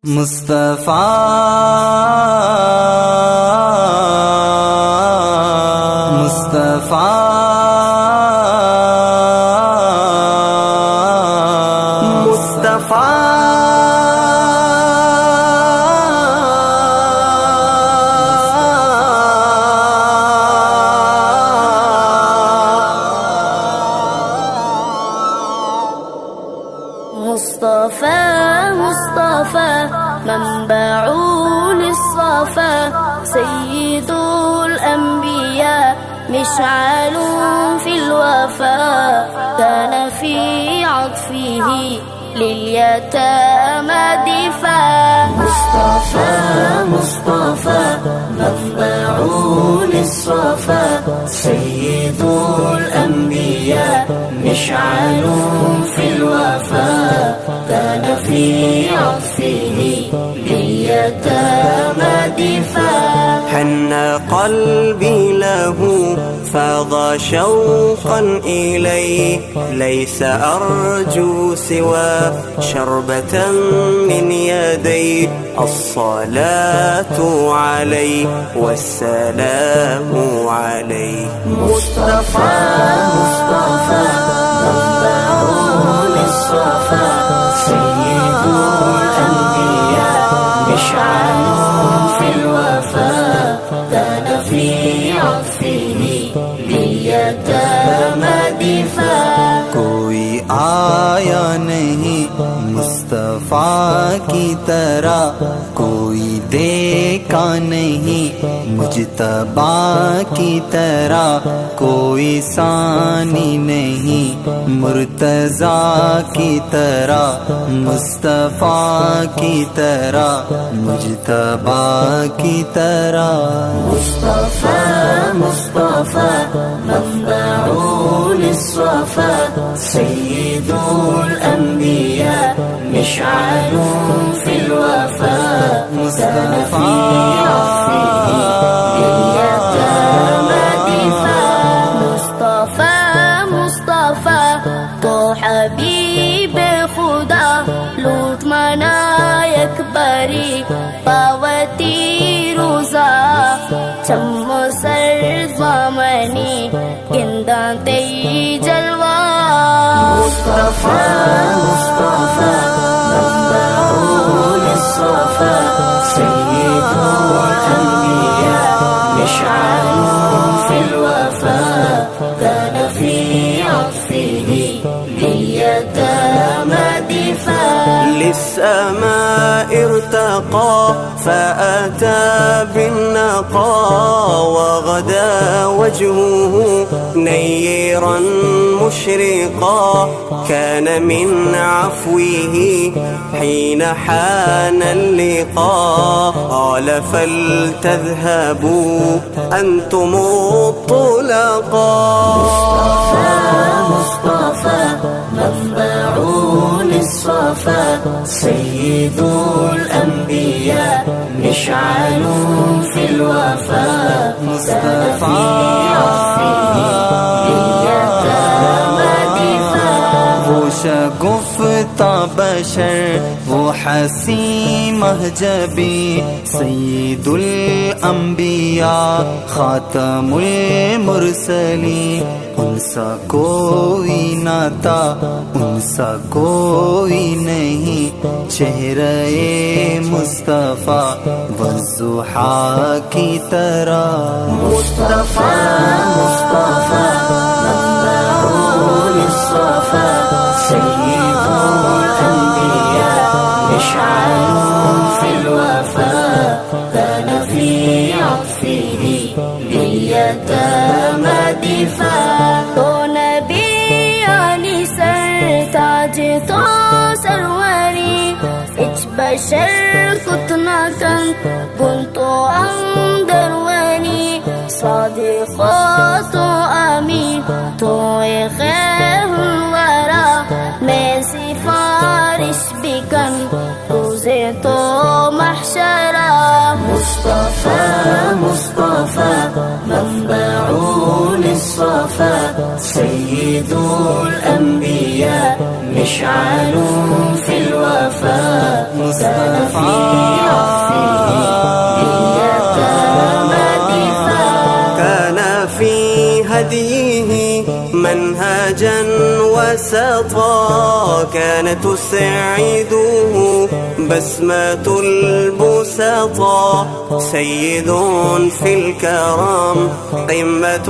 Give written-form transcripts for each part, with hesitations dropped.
مصطفیٰ مصطفیٰ مصطفیٰ مصطفى مصطفى منبع للصفا سيد الأنبياء مشعل في الوفا كان في عطفه لليتامى دفاع مصطفى مصطفى منبع للصفا سيد الأنبياء مشعل في الوفا كان في عطفه لليتامى دفاع حن قلبي له فاض شوقا إليه ليس أرجو سوى شربة من يديه الصلاة عليه والسلام عليه مصطفى مصطفى منبع للصفا سيد الأنبياء مشعل في الوفا كان في عطفه لليتامى دفاع کوئی آیا نہیں مصطفیٰ کی طرح کوئی دیکھا نہیں مجتبیٰ کی طرح کوئی ثانی نہیں مرتضیٰ کی طرح مصطفیٰ کی طرح مجتبیٰ کی طرح مصطفى مصطفى منبع للصفا سيد الأنبياء مشعل في الوفا كان في عطفه لليتامى دفاع مصطفى مصطفى تو حبيب خدا لوٹ منایک بری پاوتی روزا چم سرد وامنی گندان تی جلوہ مصطفى مصطفى منبع للصفا سيد الأنبياء مشعل في الوفا كان في عطفه لليتامى دفاع للسماء ارتقى فأتى بالنقى وغدا وجهه نيرا مشرقا كان من عفوه حين حان اللقاء قال فلتذهبوا أنتم الطلقاء مصطفى منبع للصفا سيد الأنبياء مشعل في الوفا كان في عطفه لليتامى دفاع وہ شگفتہ بشر وہ حسین مہجبی سید الانبیاء خاتم المرسلین ان سا کوئی نہ تھا ان سا کوئی نہیں چہرہ مصطفیٰ والضحیٰ کی طرح مصطفى مصطفى منبع للصفا سيد الأنبياء مشعل في الوفا كان في عطفه لليتامى دفاع تو نبی علی سر تاج تو سروری اچ بشر کتنا کن گن تو اندرونی صادق تو امین تو خیر الورا میں سفارش بکن روزے تو محشرہ مصطفى مصطفى منبع للصفا المصطفى سيد الأنبياء مشعل في الوفاء كان في عطفه لليتامى دفاع كان في هديه منهجا وسطا كان تسعده بسمة البسطاء سيد في الكرم قمة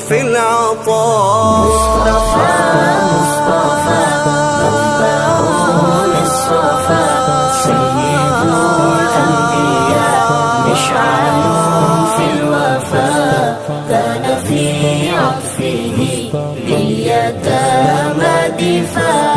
في العطاء مصطفى منبع للصفا سيد الأنبياء مشعل في الوفاء كان في عطفه لليتامى دفاع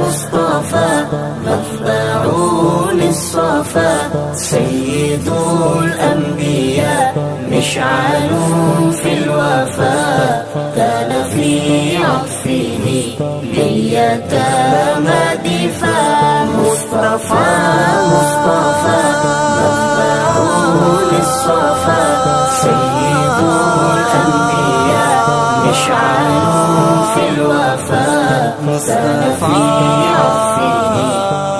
مصطفى منبع للصفا سيد الأنبياء مشعل في الوفاء كان في عطفه لليتامى دفاع مصطفى منبع للصفا سيد الأنبياء مشعل في الوفاء كان في عطفه